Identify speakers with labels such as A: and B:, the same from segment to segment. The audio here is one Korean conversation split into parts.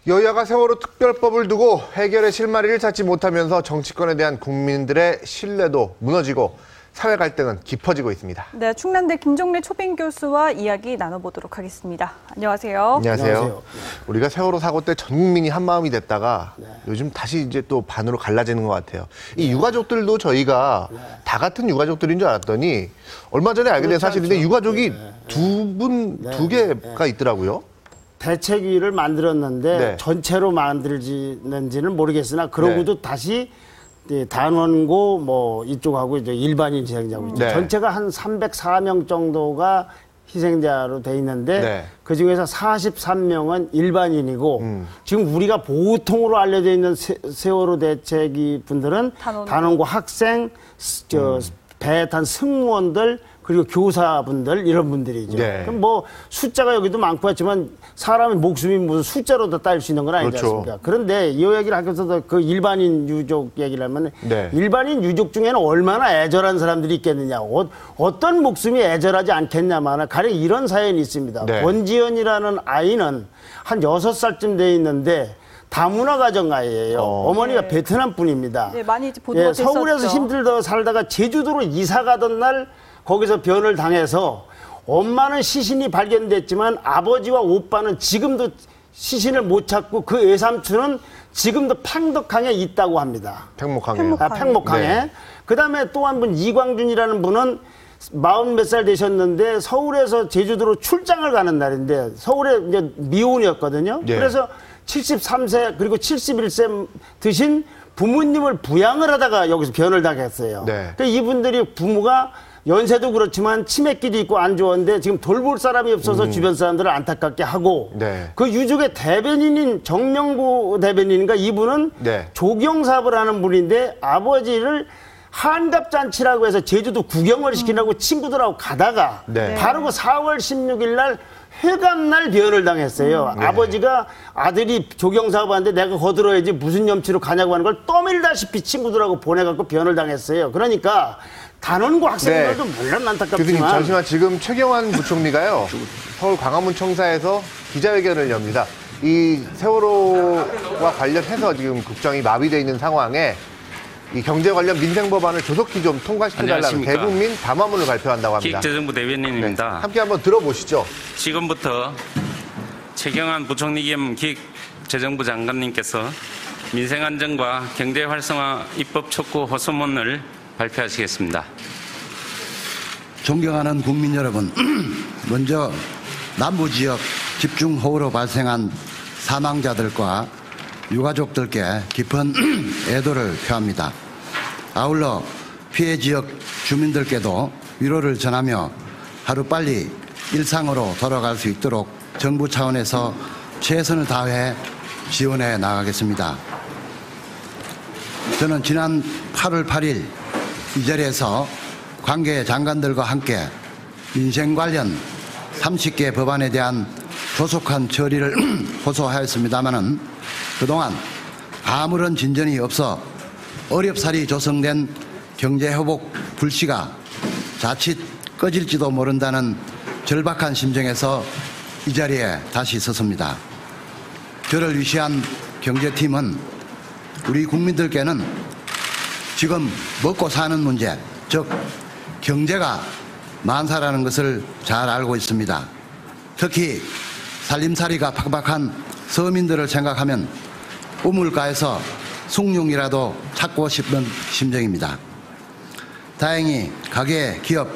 A: 여야가 세월호 특별법을 두고 해결의 실마리를 찾지 못하면서 정치권에 대한 국민들의 신뢰도 무너지고 사회 갈등은 깊어지고 있습니다.
B: 네, 충남대 김종래 초빙 교수와 이야기 나눠보도록 하겠습니다. 안녕하세요.
A: 안녕하세요. 우리가 세월호 사고 때 전 국민이 한 마음이 됐다가 요즘 다시 이제 또 반으로 갈라지는 것 같아요. 이 유가족들도 저희가 다 같은 유가족들인 줄 알았더니 얼마 전에 알게 된 사실인데 유가족이 두 개가 있더라고요.
C: 대책위를 만들었는데 전체로 만들지는지는 모르겠으나 그러고도 다시 단원고 뭐 이쪽하고 이제 일반인 희생자고 전체가 한 304명 정도가 희생자로 돼 있는데 그 중에서 43명은 일반인이고 지금 우리가 보통으로 알려져 있는 세월호 대책위 분들은 단원고 학생, 배에 탄 승무원들 그리고 교사분들 이런 분들이죠. 그럼 뭐 숫자가 여기도 많고 했지만 사람의 목숨이 무슨 숫자로 다 따질 수 있는 건 아니지 않습니까? 그런데 이 얘기를 하면서도 그 일반인 유족 얘기를 하면 일반인 유족 중에는 얼마나 애절한 사람들이 있겠느냐. 어떤 목숨이 애절하지 않겠냐마나 가령 이런 사연이 있습니다. 권지연이라는 아이는 한 6살쯤 돼 있는데 다문화 가정 아이예요. 어머니가 베트남 분입니다.
B: 많이 보도가 됐었죠.
C: 서울에서 힘들다 살다가 제주도로 이사 가던 날 거기서 변을 당해서 엄마는 시신이 발견됐지만 아버지와 오빠는 지금도 시신을 못 찾고 그 외삼촌은 지금도 팽덕항에 있다고 합니다. 팽목항에. 그다음에 또 한 분 이광준이라는 분은 40몇 살 되셨는데 서울에서 제주도로 출장을 가는 날인데 서울에 이제 미혼이었거든요. 그래서 73세 그리고 71세 드신 부모님을 부양을 하다가 여기서 변을 당했어요. 그러니까 이분들이 부모가 연세도 그렇지만 치매기도 있고 안 좋은데 지금 돌볼 사람이 없어서 주변 사람들을 안타깝게 하고 그 유족의 대변인인 정명구 대변인인가 이분은 조경사업을 하는 분인데 아버지를 한갑잔치라고 해서 제주도 구경을 시키려고 친구들하고 가다가 바로 그 4월 16일 날 회감날 변을 당했어요. 아버지가 아들이 조경사업하는데 내가 거들어야지 무슨 염치로 가냐고 하는 걸 떠밀다시피 친구들하고 보내갖고 변을 당했어요. 그러니까 단원고 학생들도 물론 안타깝지만
A: 교수님 잠시만 지금 최경환 부총리가요 서울 광화문청사에서 기자회견을 엽니다. 이 세월호와 관련해서 지금 국정이 마비되어 있는 상황에 이 경제 관련 민생 법안을 조속히 좀 통과시켜달라는 대국민 담화문을 발표한다고 합니다.
D: 기획재정부 대변인입니다.
A: 함께 한번 들어보시죠.
D: 지금부터 최경환 부총리 겸 기획재정부 장관님께서 민생안정과 경제활성화 입법 촉구 호소문을 발표하시겠습니다.
E: 존경하는 국민 여러분, 먼저 남부지역 집중호우로 발생한 사망자들과 유가족들께 깊은 애도를 표합니다. 아울러 피해 지역 주민들께도 위로를 전하며 하루빨리 일상으로 돌아갈 수 있도록 정부 차원에서 최선을 다해 지원해 나가겠습니다. 저는 지난 8월 8일 이 자리에서 관계 장관들과 함께 민생 관련 30개 법안에 대한 조속한 처리를 호소하였습니다마는 그동안 아무런 진전이 없어 어렵사리 조성된 경제회복 불씨가 자칫 꺼질지도 모른다는 절박한 심정에서 이 자리에 다시 섰습니다. 저를 위시한 경제팀은 우리 국민들께는 지금 먹고 사는 문제, 즉 경제가 만사라는 것을 잘 알고 있습니다. 특히 살림살이가 팍팍한 서민들을 생각하면 우물가에서 숭늉이라도 찾고 싶은 심정입니다. 다행히 가계, 기업,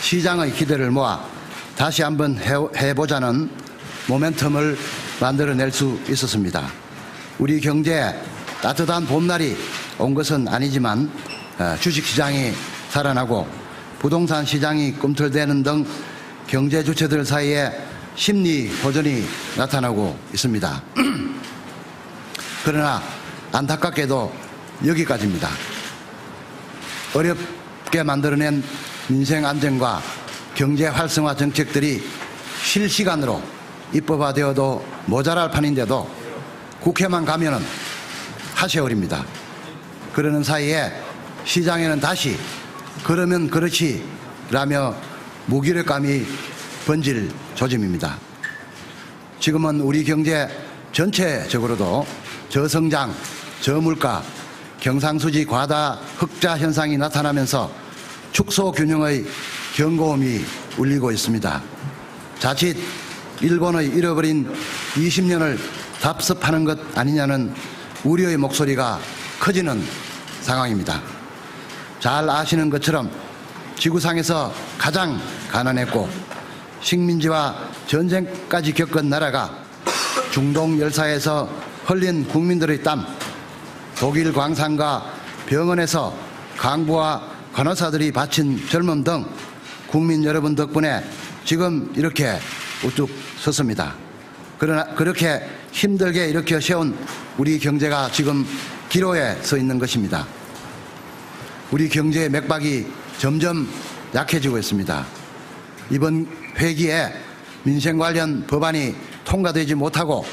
E: 시장의 기대를 모아 다시 한번 해보자는 모멘텀을 만들어낼 수 있었습니다. 우리 경제에 따뜻한 봄날이 온 것은 아니지만 주식시장이 살아나고 부동산 시장이 꿈틀대는 등 경제 주체들 사이에 심리 호전이 나타나고 있습니다. 그러나 안타깝게도 여기까지입니다. 어렵게 만들어낸 민생 안정과 경제 활성화 정책들이 실시간으로 입법화되어도 모자랄 판인데도 국회만 가면은 하세월입니다. 그러는 사이에 시장에는 다시 그러면 그렇지 라며 무기력감이 번질 조짐입니다. 지금은 우리 경제 전체적으로도 저성장, 저물가, 경상수지 과다 흑자 현상이 나타나면서 축소 균형의 경고음이 울리고 있습니다. 자칫 일본의 잃어버린 20년을 답습하는 것 아니냐는 우려의 목소리가 커지는 상황입니다. 잘 아시는 것처럼 지구상에서 가장 가난했고 식민지와 전쟁까지 겪은 나라가 중동 열사에서 흘린 국민들의 땀, 독일 광산과 병원에서 강부와 간호사들이 바친 젊음 등 국민 여러분 덕분에 지금 이렇게 우뚝 섰습니다. 그러나 그렇게 힘들게 일으켜 세운 우리 경제가 지금 기로에 서 있는 것입니다. 우리 경제의 맥박이 점점 약해지고 있습니다. 이번 회기에 민생 관련 법안이 통과되지 못하고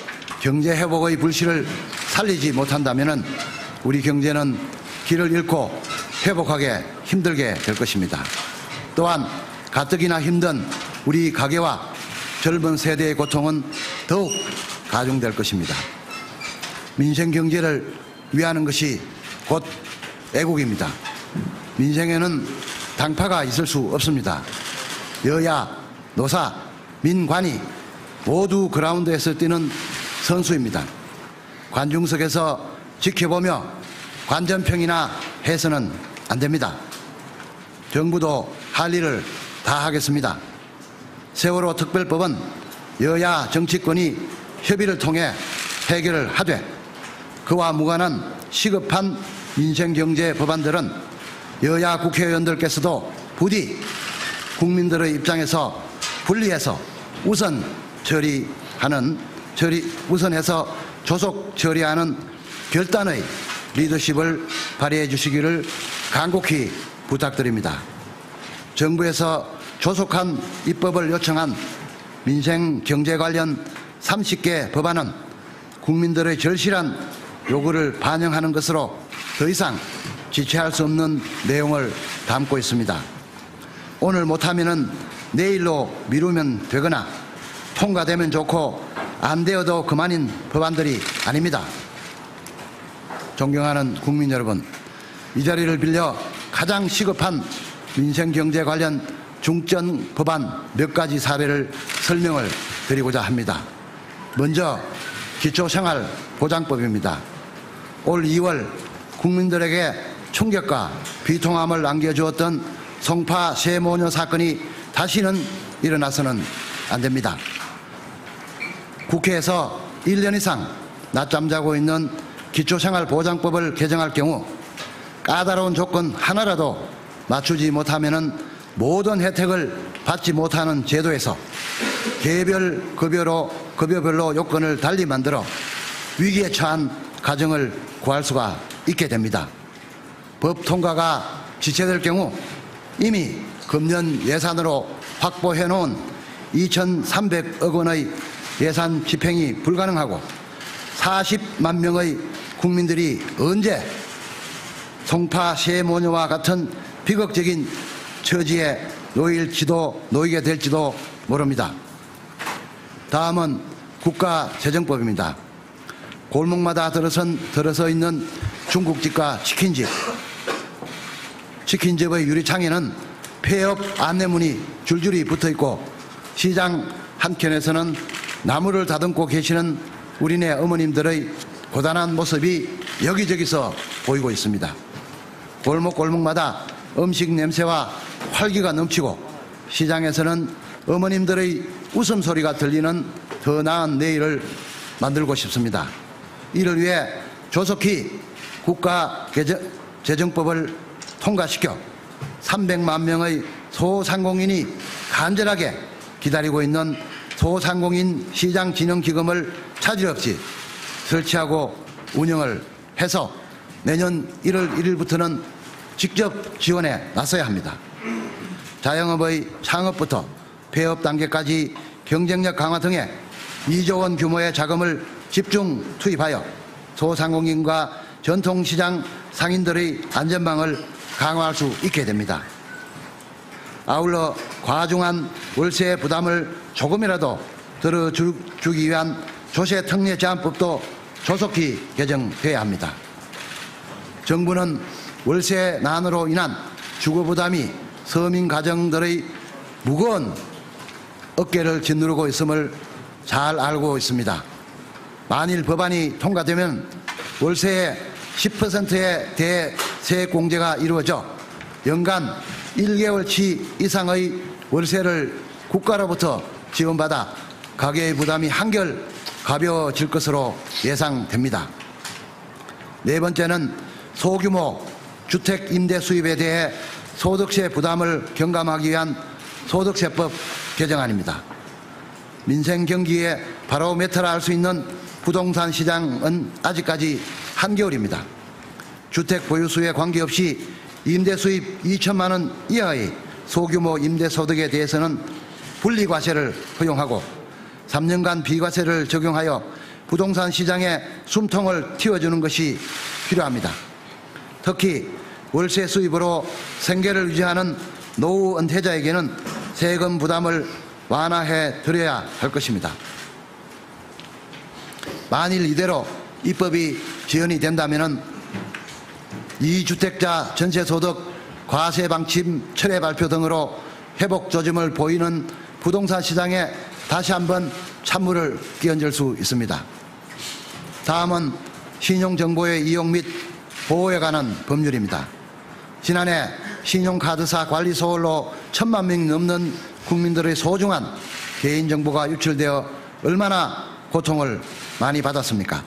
E: 경제 회복의 불씨를 살리지 못한다면 우리 경제는 길을 잃고 회복하기 힘들게 될 것입니다. 또한 가뜩이나 힘든 우리 가계와 젊은 세대의 고통은 더욱 가중될 것입니다. 민생 경제를 위하는 것이 곧 애국입니다. 민생에는 당파가 있을 수 없습니다. 여야, 노사, 민관이 모두 그라운드에서 뛰는 선수입니다. 관중석에서 지켜보며 관전평이나 해서는 안 됩니다. 정부도 할 일을 다 하겠습니다. 세월호 특별법은 여야 정치권이 협의를 통해 해결을 하되 그와 무관한 시급한 민생경제 법안들은 여야 국회의원들께서도 부디 국민들의 입장에서 분리해서 우선해서 조속 처리하는 결단의 리더십을 발휘해 주시기를 간곡히 부탁드립니다. 정부에서 조속한 입법을 요청한 민생 경제 관련 30개 법안은 국민들의 절실한 요구를 반영하는 것으로 더 이상 지체할 수 없는 내용을 담고 있습니다. 오늘 못하면 내일로 미루면 되거나 통과되면 좋고 안 되어도 그만인 법안들이 아닙니다. 존경하는 국민 여러분, 이 자리를 빌려 가장 시급한 민생경제 관련 중점 법안 몇 가지 사례를 설명을 드리고자 합니다. 먼저 기초생활보장법입니다. 올 2월 국민들에게 충격과 비통함을 안겨주었던 송파 세모녀 사건이 다시는 일어나서는 안 됩니다. 국회에서 1년 이상 낮잠 자고 있는 기초생활보장법을 개정할 경우 까다로운 조건 하나라도 맞추지 못하면 모든 혜택을 받지 못하는 제도에서 개별 급여별로 요건을 달리 만들어 위기에 처한 가정을 구할 수가 있게 됩니다. 법 통과가 지체될 경우 이미 금년 예산으로 확보해 놓은 2,300억 원의 예산 집행이 불가능하고 40만 명의 국민들이 언제 송파 세모녀와 같은 비극적인 처지에 놓이게 될지도 모릅니다. 다음은 국가재정법입니다. 골목마다 들어서 있는 중국집과 치킨집의 유리창에는 폐업 안내문이 줄줄이 붙어있고 시장 한켠에서는 나무를 다듬고 계시는 우리네 어머님들의 고단한 모습이 여기저기서 보이고 있습니다. 골목골목마다 음식 냄새와 활기가 넘치고 시장에서는 어머님들의 웃음소리가 들리는 더 나은 내일을 만들고 싶습니다. 이를 위해 조속히 국가재정법을 통과시켜 300만 명의 소상공인이 간절하게 기다리고 있는 소상공인 시장진흥기금을 차질 없이 설치하고 운영을 해서 내년 1월 1일부터는 직접 지원에 나서야 합니다. 자영업의 창업부터 폐업 단계까지 경쟁력 강화 등에 2조 원 규모의 자금을 집중 투입하여 소상공인과 전통시장 상인들의 안전망을 강화할 수 있게 됩니다. 아울러 과중한 월세 부담을 조금이라도 덜어주기 위한 조세특례제한법도 조속히 개정돼야 합니다. 정부는 월세 난으로 인한 주거부담이 서민 가정들의 무거운 어깨를 짓누르고 있음을 잘 알고 있습니다. 만일 법안이 통과되면 월세의 10%의 대세공제가 이루어져 연간 1개월치 이상의 월세를 국가로부터 지원받아 가계의 부담이 한결 가벼워질 것으로 예상됩니다. 네 번째는 소규모 주택 임대 수입에 대해 소득세 부담을 경감하기 위한 소득세법 개정안입니다. 민생 경기에 바로메터라 할 수 있는 부동산 시장은 아직까지 한겨울입니다. 주택 보유수에 관계없이 임대 수입 2천만 원 이하의 소규모 임대 소득에 대해서는 분리과세를 허용하고 3년간 비과세를 적용하여 부동산 시장에 숨통을 틔워주는 것이 필요합니다. 특히 월세 수입으로 생계를 유지하는 노후 은퇴자에게는 세금 부담을 완화해 드려야 할 것입니다. 만일 이대로 입법이 지연이 된다면 2주택자 전세소득 과세 방침 철회 발표 등으로 회복 조짐을 보이는 부동산 시장에 다시 한번 찬물을 끼얹을 수 있습니다. 다음은 신용정보의 이용 및 보호에 관한 법률입니다. 지난해 신용카드사 관리 소홀로 1,000만 명 넘는 국민들의 소중한 개인정보가 유출되어 얼마나 고통을 많이 받았습니까?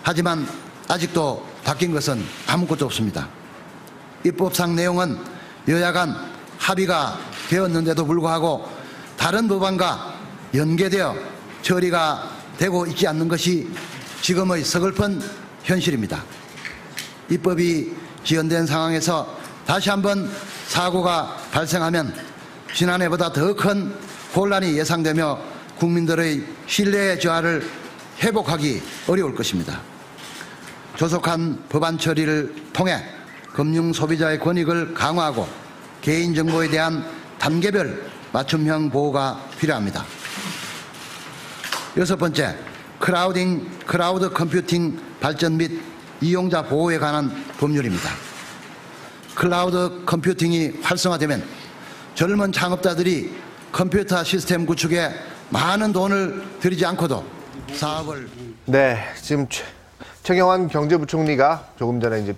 E: 하지만 아직도 바뀐 것은 아무것도 없습니다. 입법상 내용은 여야 간 합의가 되었는데도 불구하고 다른 법안과 연계되어 처리가 되고 있지 않는 것이 지금의 서글픈 현실입니다. 입법이 지연된 상황에서 다시 한번 사고가 발생하면 지난해보다 더 큰 혼란이 예상되며 국민들의 신뢰의 저하를 회복하기 어려울 것입니다. 조속한 법안 처리를 통해 금융 소비자의 권익을 강화하고 개인정보에 대한 단계별 맞춤형 보호가 필요합니다. 여섯 번째, 크라우드 컴퓨팅 발전 및 이용자 보호에 관한 법률입니다. 클라우드 컴퓨팅이 활성화되면 젊은 창업자들이 컴퓨터 시스템 구축에 많은 돈을 들이지 않고도 사업을
A: 네, 지금 최경환 경제부총리가 조금 전에 이제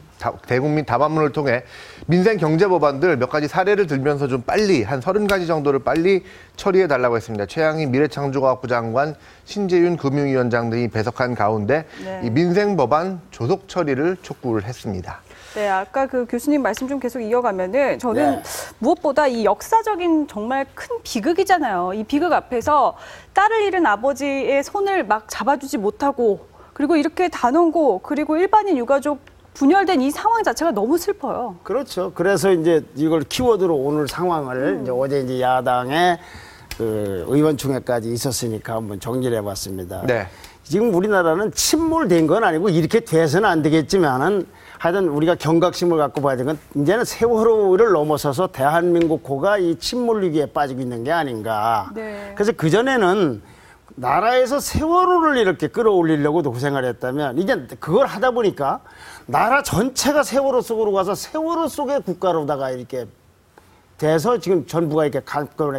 A: 대국민 답안문을 통해 민생 경제 법안들 몇 가지 사례를 들면서 좀 빨리 한 30가지 정도를 빨리 처리해 달라고 했습니다. 최양희 미래창조과학부 장관, 신재윤 금융위원장 등이 배석한 가운데
B: 네.
A: 이 민생 법안 조속 처리를 촉구를 했습니다.
B: 네, 아까 그 교수님 말씀 좀 계속 이어가면은 저는
C: 네.
B: 무엇보다 이 역사적인 정말 큰 비극이잖아요. 이 비극 앞에서 딸을 잃은 아버지의 손을 막 잡아주지 못하고 그리고 이렇게 단원고 그리고 일반인 유가족 분열된 이 상황 자체가 너무 슬퍼요.
C: 그렇죠. 그래서 이제 이걸 키워드로 오늘 상황을 이제 어제 이제 야당의 그 의원총회까지 있었으니까 한번 정리를 해봤습니다.
A: 네.
C: 지금 우리나라는 침몰된 건 아니고 이렇게 돼서는 안 되겠지만은 하여튼 우리가 경각심을 갖고 봐야 되는 건 이제는 세월호를 넘어서서 대한민국호가 이 침몰 위기에 빠지고 있는 게 아닌가.
B: 네.
C: 그래서 그전에는 나라에서 세월호를 이렇게 끌어올리려고도 고생을 했다면 이제 그걸 하다 보니까 나라 전체가 세월호 속으로 가서 세월호 속의 국가로다가 이렇게 돼서 지금 전부가 이렇게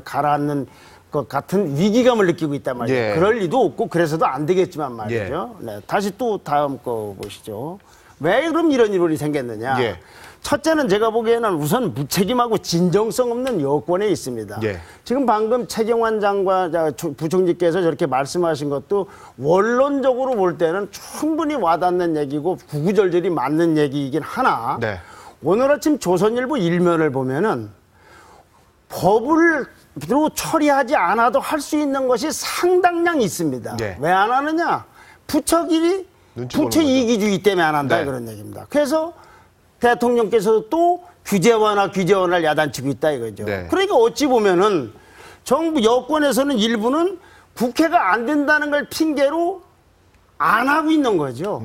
C: 가라앉는 것 같은 위기감을 느끼고 있단 말이에요.
A: 예.
C: 그럴 리도 없고 그래서도 안 되겠지만 말이죠. 네, 다시 또 다음 거 보시죠. 왜 그럼 이런 일이 생겼느냐.
A: 예.
C: 첫째는 제가 보기에는 우선 무책임하고 진정성 없는 여권에 있습니다.
A: 예.
C: 지금 방금 최경환 장관 부총리께서 저렇게 말씀하신 것도 원론적으로 볼 때는 충분히 와닿는 얘기고 구구절절이 맞는 얘기이긴 하나
A: 네.
C: 오늘 아침 조선일보 일면을 보면은 법을 처리하지 않아도 할 수 있는 것이 상당량 있습니다.
A: 네.
C: 왜 안 하느냐? 부처끼리
A: 눈치 보는
C: 부채
A: 거죠.
C: 이기주의 때문에 안 한다
A: 네.
C: 그런 얘기입니다. 그래서 대통령께서도 또 규제 완화를 야단치고 있다 이거죠.
A: 네.
C: 그러니까 어찌 보면은 정부 여권에서는 일부는 국회가 안 된다는 걸 핑계로 안 하고 있는 거죠.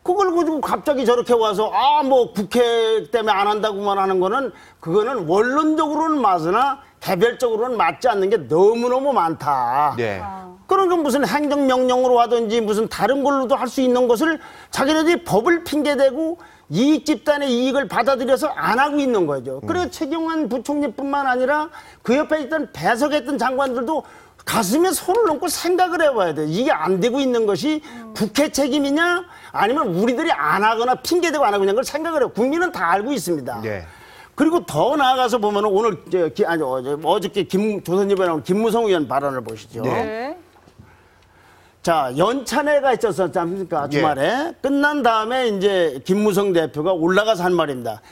C: 그걸 가지고 갑자기 저렇게 와서 뭐 국회 때문에 안 한다고만 하는 거는 그거는 원론적으로는 맞으나 개별적으로는 맞지 않는 게 너무너무 많다.
A: 네.
C: 그러니까 무슨 행정명령으로 하든지 무슨 다른 걸로도 할 수 있는 것을 자기네들이 법을 핑계대고 이익 집단의 이익을 받아들여서 안 하고 있는 거죠. 그래서 최경환 부총리뿐만 아니라 그 옆에 있던 배석했던 장관들도 가슴에 손을 얹고 생각을 해봐야 돼요. 이게 안 되고 있는 것이 국회 책임이냐 아니면 우리들이 안 하거나 핑계대고 안 하고 있는 걸 생각을 해요. 국민은 다 알고 있습니다.
A: 네.
C: 그리고 더 나아가서 보면은 오늘 어저께 조선일보에 나온 김무성 의원 발언을 보시죠.
B: 네.
C: 자, 연찬회가 있었지 않습니까? 주말에. 끝난 다음에 이제 김무성 대표가 올라가서 한 말입니다.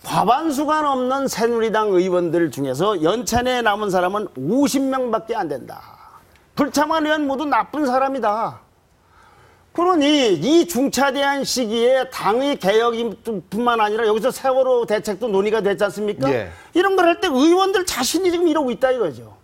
C: 과반수가 넘는 새누리당 의원들 중에서 연찬회에 남은 사람은 50명밖에 안 된다. 불참한 의원 모두 나쁜 사람이다. 그러니 이 중차대한 시기에 당의 개혁뿐만 아니라 여기서 세월호 대책도 논의가 됐지 않습니까?
A: 예.
C: 이런 걸 할 때 의원들 자신이 지금 이러고 있다 이거죠.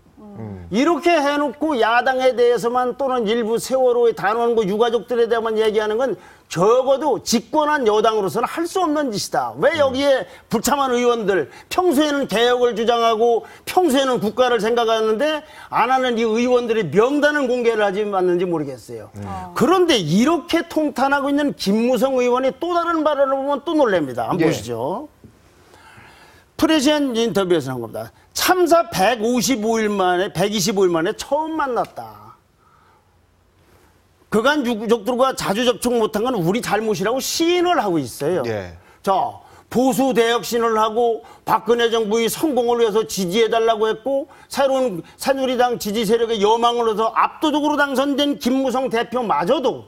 C: 이렇게 해놓고 야당에 대해서만 또는 일부 세월호의 단원고 유가족들에 대해서만 얘기하는 건 적어도 집권한 여당으로서는 할 수 없는 짓이다. 왜 여기에 불참한 의원들 평소에는 개혁을 주장하고 평소에는 국가를 생각하는데 안 하는 이 의원들의 명단을 공개를 하지 않는지 모르겠어요. 그런데 이렇게 통탄하고 있는 김무성 의원이 또 다른 발언을 보면 또 놀랍니다. 한번 보시죠. 프레시안 인터뷰에서 한 겁니다. 참사 125일 만에 처음 만났다. 그간 유족들과 자주 접촉 못한 건 우리 잘못이라고 시인을 하고 있어요.
A: 예.
C: 자, 보수 대혁신을 하고 박근혜 정부의 성공을 위해서 지지해달라고 했고 새로운 새누리당 지지 세력의 여망을 해서 압도적으로 당선된 김무성 대표마저도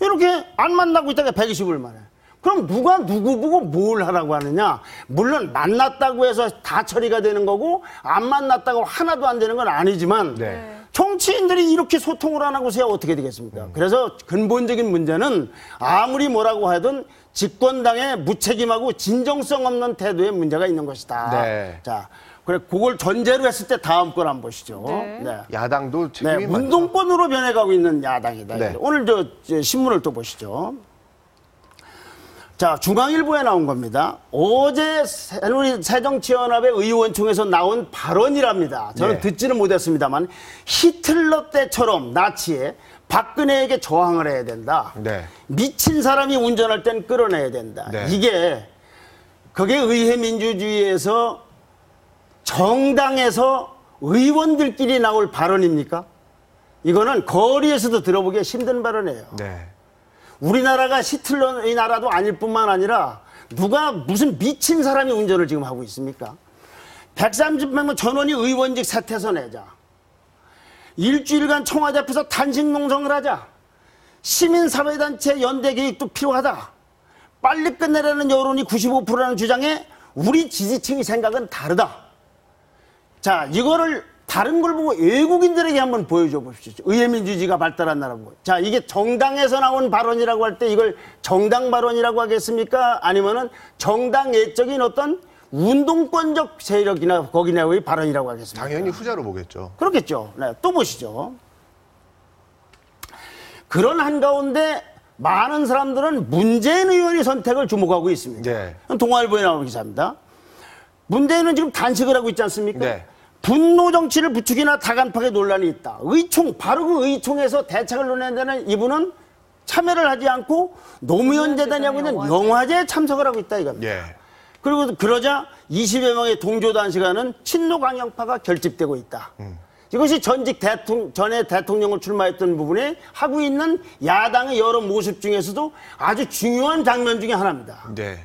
C: 이렇게 안 만나고 있다가 125일 만에. 그럼 누가 누구 보고 뭘 하라고 하느냐? 물론 만났다고 해서 다 처리가 되는 거고 안 만났다고 하나도 안 되는 건 아니지만
A: 네.
C: 정치인들이 이렇게 소통을 안 하고 서야 어떻게 되겠습니까? 그래서 근본적인 문제는 아무리 뭐라고 하든 집권당의 무책임하고 진정성 없는 태도에 문제가 있는 것이다.
A: 네.
C: 자, 그래 그걸 전제로 했을 때 다음 걸 한번 보시죠.
B: 네.
A: 야당도 책임이 많죠.
C: 운동권으로 변해가고 있는 야당이다.
A: 네.
C: 오늘 저 신문을 또 보시죠. 자, 중앙일보에 나온 겁니다. 어제 새정치연합의 의원총회에서 나온 발언이랍니다. 저는
A: 네.
C: 듣지는 못했습니다만 히틀러 때처럼 나치에 박근혜에게 저항을 해야 된다.
A: 네.
C: 미친 사람이 운전할 땐 끌어내야 된다.
A: 네.
C: 이게 그게 의회 민주주의에서 정당에서 의원들끼리 나올 발언입니까? 이거는 거리에서도 들어보기 힘든 발언이에요.
A: 네.
C: 우리나라가 히틀러의 나라도 아닐 뿐만 아니라 누가 무슨 미친 사람이 운전을 지금 하고 있습니까? 130명 전원이 의원직 사퇴서 내자. 일주일간 청와대 앞에서 단식 농성을 하자. 시민사회단체 연대 계획도 필요하다. 빨리 끝내라는 여론이 95%라는 주장에 우리 지지층의 생각은 다르다. 자, 이거를 다른 걸 보고 외국인들에게 한번 보여줘 보십시오. 의회민주주의가 발달한 나라고. 자, 이게 정당에서 나온 발언이라고 할 때 이걸 정당 발언이라고 하겠습니까? 아니면은 정당 외적인 어떤 운동권적 세력이나 거기나의 발언이라고 하겠습니까?
A: 당연히 후자로 보겠죠.
C: 그렇겠죠. 네, 또 보시죠. 그런 한가운데 많은 사람들은 문재인 의원의 선택을 주목하고 있습니다.
A: 네.
C: 동아일보에 나오는 기사입니다. 문재인은 지금 단식을 하고 있지 않습니까?
A: 네.
C: 분노 정치를 부추기나 다간파계 논란이 있다. 의총, 바로 그 의총에서 대책을 논의한다는 이분은 참여를 하지 않고 노무현 재단이 하고 있는 영화제에 참석을 하고 있다 이겁니다.
A: 예.
C: 그리고 그러자 20여 명의 동조 단식하는 친노 강경파가 결집되고 있다. 이것이 전에 대통령을 출마했던 부분에 하고 있는 야당의 여러 모습 중에서도 아주 중요한 장면 중에 하나입니다.
A: 네.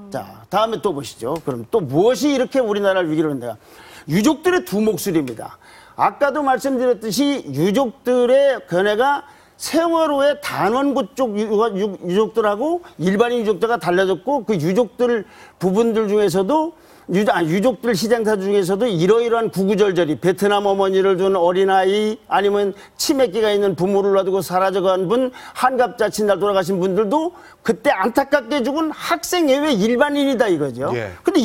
C: 자, 다음에 또 보시죠. 그럼 또 무엇이 이렇게 우리나라를 위기로 한다? 유족들의 두 목소리입니다. 아까도 말씀드렸듯이 유족들의 견해가 세월호의 단원고 쪽 유족들하고 일반인 유족들과 달라졌고 그 유족들 부분들 중에서도 유족들 희생사 중에서도 이러이러한 구구절절히 베트남 어머니를 둔 어린아이 아니면 치매기가 있는 부모를 놔두고 사라져간 분 한갑자 친날 돌아가신 분들도 그때 안타깝게 죽은 학생 예외 일반인이다 이거죠.
A: 예.
C: 근데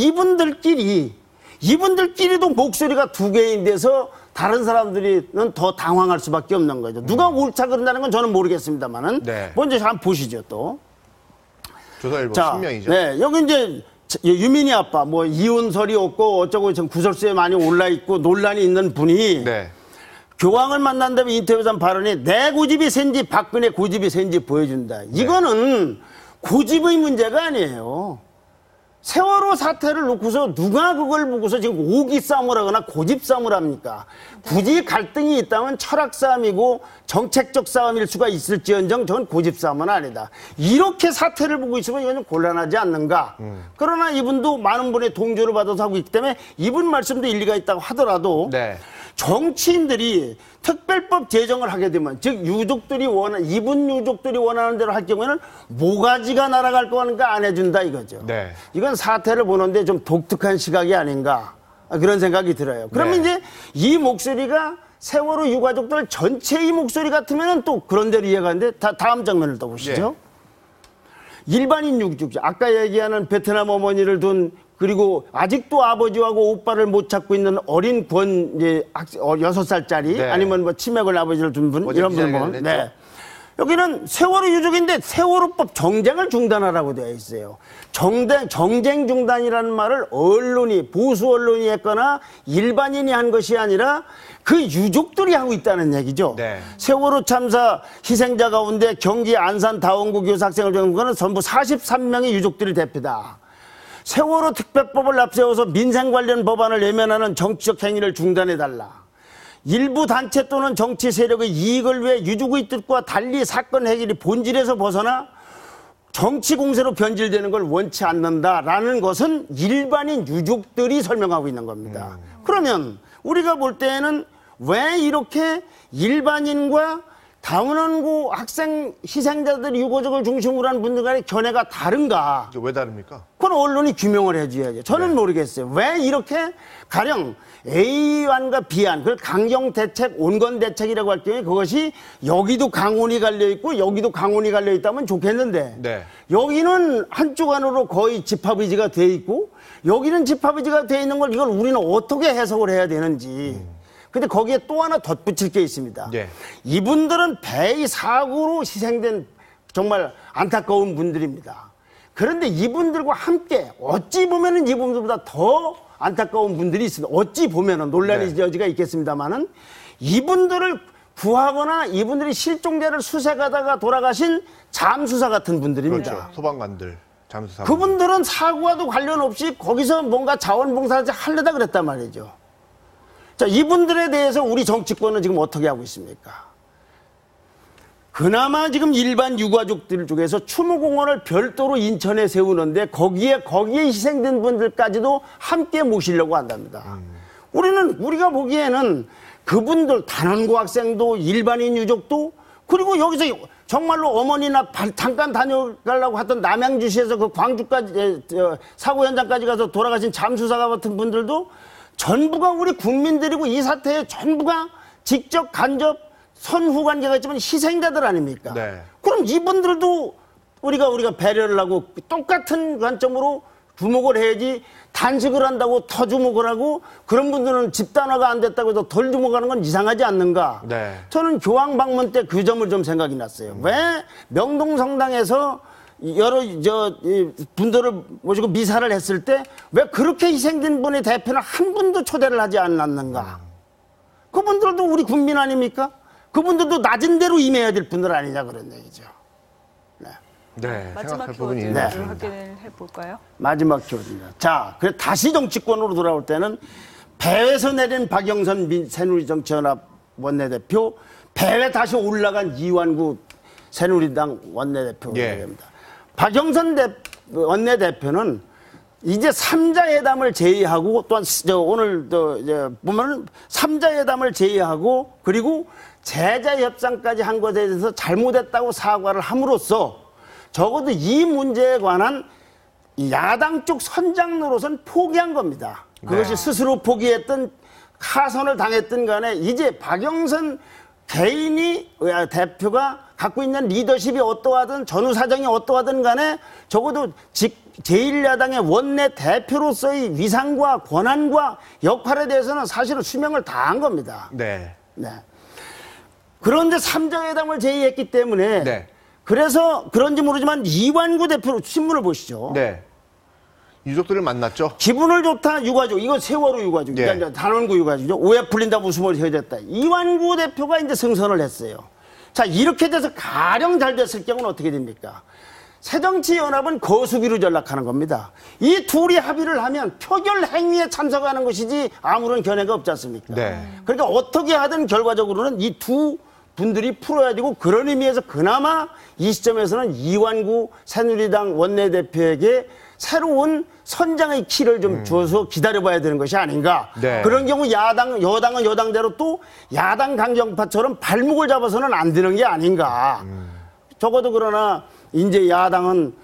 C: 이분들끼리도 목소리가 두 개인데서 다른 사람들은 더 당황할 수밖에 없는 거죠. 누가 옳다 그런다는 건 저는 모르겠습니다만은
A: 네.
C: 먼저 한번 보시죠 또.
A: 조선일보
C: 자,
A: 신명이죠.
C: 네, 여기 이제 유민희 아빠 뭐 이혼설이 없고 어쩌고 좀 구설수에 많이 올라 있고 논란이 있는 분이
A: 네.
C: 교황을 만난 다음에 인터뷰에서 한 발언이 내 고집이 센지 박근혜 고집이 센지 보여준다. 이거는 고집의 문제가 아니에요. 세월호 사태를 놓고서 누가 그걸 보고서 지금 오기 싸움을 하거나 고집 싸움을 합니까? 굳이 갈등이 있다면 철학 싸움이고 정책적 싸움일 수가 있을지언정 저는 고집 싸움은 아니다. 이렇게 사태를 보고 있으면 이건 좀 곤란하지 않는가. 그러나 이분도 많은 분의 동조를 받아서 하고 있기 때문에 이분 말씀도 일리가 있다고 하더라도
A: 네.
C: 정치인들이 특별법 제정을 하게 되면 즉 이분 유족들이 원하는 대로 할 경우에는 모가지가 날아갈 거니까 안 해준다 이거죠.
A: 네.
C: 이건 사태를 보는데 좀 독특한 시각이 아닌가 그런 생각이 들어요. 그러면
A: 네.
C: 이제 이 목소리가 세월호 유가족들 전체의 목소리 같으면 또 그런 대로 이해가 하는데 다음 장면을 또 보시죠. 일반인 유족, 아까 얘기하는 베트남 어머니를 둔 그리고 아직도 아버지하고 오빠를 못 찾고 있는 어린 6살짜리
A: 네.
C: 아니면 뭐 치맥을 아버지를 둔 분
A: 어제
C: 이런 분
A: 기자회견을
C: 보면
A: 했죠.
C: 네. 여기는 세월호 유족인데 세월호법 정쟁을 중단하라고 되어 있어요. 정쟁 중단이라는 말을 언론이 보수 언론이 했거나 일반인이 한 것이 아니라 그 유족들이 하고 있다는 얘기죠.
A: 네.
C: 세월호 참사 희생자 가운데 경기 안산 다원구 교사 학생을 죽인 거는 전부 43명의 유족들이 대표다. 세월호 특별법을 앞세워서 민생 관련 법안을 외면하는 정치적 행위를 중단해달라. 일부 단체 또는 정치 세력의 이익을 위해 유족의 뜻과 달리 사건 해결이 본질에서 벗어나 정치 공세로 변질되는 걸 원치 않는다라는 것은 일반인 유족들이 설명하고 있는 겁니다. 그러면 우리가 볼 때에는 왜 이렇게 일반인과 당원고 학생 희생자들 유가족을 중심으로 하는 분들 간의 견해가 다른가?
A: 왜 다릅니까?
C: 그건 언론이 규명을 해줘야죠. 저는 모르겠어요. 왜 이렇게 가령 A안과 B안, 그걸 강경대책, 온건대책이라고 할 경우에 그것이 여기도 강원이 갈려있고 여기도 강원이 갈려있다면 좋겠는데
A: 네.
C: 여기는 한쪽 안으로 거의 집합의지가 돼 있고 여기는 집합의지가 돼 있는 걸 이걸 우리는 어떻게 해석을 해야 되는지. 근데 거기에 또 하나 덧붙일 게 있습니다.
A: 네.
C: 이분들은 배의 사고로 희생된 정말 안타까운 분들입니다. 그런데 이분들과 함께 어찌 보면은 이분들보다 더 안타까운 분들이 있습니다. 어찌 보면은 논란의 여지가 있겠습니다만은 이분들을 구하거나 이분들이 실종자를 수색하다가 돌아가신 잠수사 같은 분들입니다.
A: 그렇죠. 소방관들, 잠수사.
C: 그분들은 사고와도 관련 없이 거기서 뭔가 자원봉사를 하려다 그랬단 말이죠. 자, 이분들에 대해서 우리 정치권은 지금 어떻게 하고 있습니까? 그나마 지금 일반 유가족들 중에서 추모공원을 별도로 인천에 세우는데 거기에 희생된 분들까지도 함께 모시려고 한답니다. 우리가 보기에는 그분들 단원고 학생도 일반인 유족도 그리고 여기서 정말로 어머니나 잠깐 다녀가려고 했던 남양주시에서 그 광주까지 사고 현장까지 가서 돌아가신 잠수사 같은 분들도 전부가 우리 국민들이고 이 사태에 전부가 직접 간접 선후 관계가 있지만 희생자들 아닙니까?
A: 네.
C: 그럼 이분들도 우리가 배려를 하고 똑같은 관점으로 주목을 해야지 단식을 한다고 더 주목을 하고 그런 분들은 집단화가 안 됐다고 해서 덜 주목하는 건 이상하지 않는가?
A: 네.
C: 저는 교황 방문 때 그 점을 좀 생각이 났어요. 왜 명동성당에서 여러 분들을 모시고 미사를 했을 때 왜 그렇게 희생된 분의 대표는 한 분도 초대를 하지 않았는가? 그분들도 우리 국민 아닙니까? 그분들도 낮은 대로 임해야 될 분들 아니냐 그런 얘기죠.
A: 네.
B: 마지막
A: 생각할 부분이
B: 키워드를
A: 있는 것 같습니다.
B: 확인을 해볼까요?
C: 마지막 키워드입니다. 자, 그래 다시 정치권으로 돌아올 때는 배에서 내린 박영선 새누리정치연합 원내대표, 배에 다시 올라간 이완구 새누리당 원내대표 얘기입니다. 박영선 원내대표는 이제 3자회담을 제의하고 또한 오늘 보면 3자회담을 제의하고 그리고 제자협상까지 한 것에 대해서 잘못했다고 사과를 함으로써 적어도 이 문제에 관한 야당 쪽 선장 노릇은 포기한 겁니다. 그것이 스스로 포기했던 하선을 당했던 간에 이제 박영선 개인이 대표가 갖고 있는 리더십이 어떠하든 전후 사정이 어떠하든 간에 적어도 제1야당의 원내 대표로서의 위상과 권한과 역할에 대해서는 사실은 수명을 다한 겁니다.
A: 네.
C: 네. 그런데 3자회담을 제의했기 때문에
A: 네.
C: 그래서 그런지 모르지만 이완구 대표 신문을 보시죠.
A: 네. 유족들을 만났죠.
C: 기분을 좋다 유가족, 이거 세월호 유가족,
A: 예.
C: 그러니까 단원구 유가족이죠. 오해 풀린다 웃음을 헤어졌다. 이완구 대표가 이제 승선을 했어요. 자, 이렇게 돼서 가령 잘 됐을 경우는 어떻게 됩니까? 새정치연합은 거수기로 전락하는 겁니다. 이 둘이 합의를 하면 표결 행위에 참석하는 것이지 아무런 견해가 없지 않습니까?
A: 네.
C: 그러니까 어떻게 하든 결과적으로는 이 두 분들이 풀어야 되고, 그런 의미에서 그나마 이 시점에서는 이완구 새누리당 원내대표에게 새로운 선장의 키를 좀 줘서 기다려봐야 되는 것이 아닌가.
A: 네.
C: 그런 경우 여당은 여당대로 또 야당 강경파처럼 발목을 잡아서는 안 되는 게 아닌가. 적어도 그러나 이제 야당은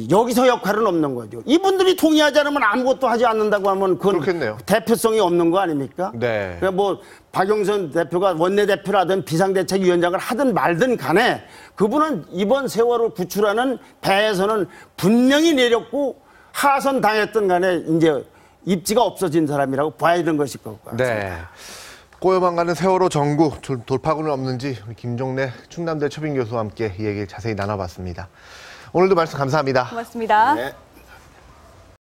C: 여기서 역할은 없는 거죠. 이분들이 동의하지 않으면 아무것도 하지 않는다고 하면 그건
A: 그렇겠네요.
C: 대표성이 없는 거 아닙니까?
A: 네.
C: 그러니까 뭐 박영선 대표가 원내대표라든 비상대책위원장을 하든 말든 간에 그분은 이번 세월을 구출하는 배에서는 분명히 내렸고 하선당했던 간에 이제 입지가 없어진 사람이라고 봐야 되는 것일 것 같습니다.
A: 네. 꼬여만 가는 세월호 전구 돌파구는 없는지 우리 김종래 충남대 초빙 교수와 함께 이 얘기 자세히 나눠봤습니다. 오늘도 말씀 감사합니다.
B: 고맙습니다.
C: 네.